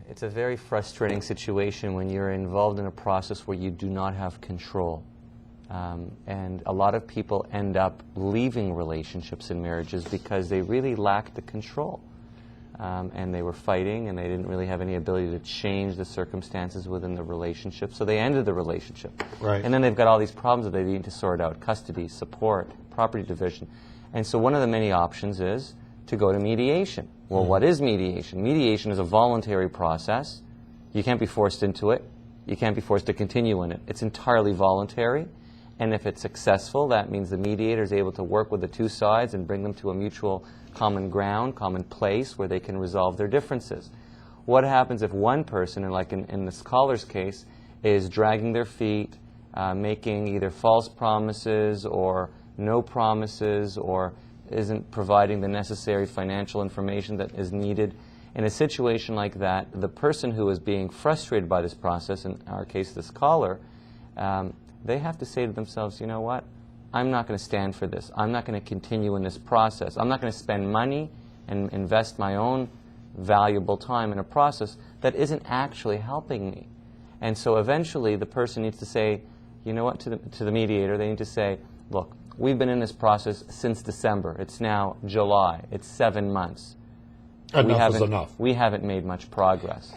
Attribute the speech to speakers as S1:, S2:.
S1: It's a very frustrating situation when you're involved in a process where you do not have control. And a lot of people end up leaving relationships and marriages because they really lacked the control. And they were fighting, and they didn't really have any ability to change the circumstances within the relationship, so they ended the relationship.
S2: Right.
S1: And then they've got all these problems that they need to sort out: custody, support, property division. And so one of the many options is to go to mediation. Well, what is mediation? Mediation is a voluntary process. You can't be forced into it. You can't be forced to continue in it. It's entirely voluntary. And if it's successful, that means the mediator is able to work with the two sides and bring them to a mutual common ground, common place where they can resolve their differences. What happens if one person, and like in the scholar's case, is dragging their feet, making either false promises or no promises, or isn't providing the necessary financial information that is needed? In a situation like that, the person who is being frustrated by this process, in our case the scholar, they have to say to themselves, you know what, I'm not going to stand for this. I'm not going to continue in this process. I'm not going to spend money and invest my own valuable time in a process that isn't actually helping me. And so eventually the person needs to say, you know what, to the mediator, they need to say, look, we've been in this process since December. It's now July. It's 7 months.
S2: Enough is enough.
S1: We haven't made much progress.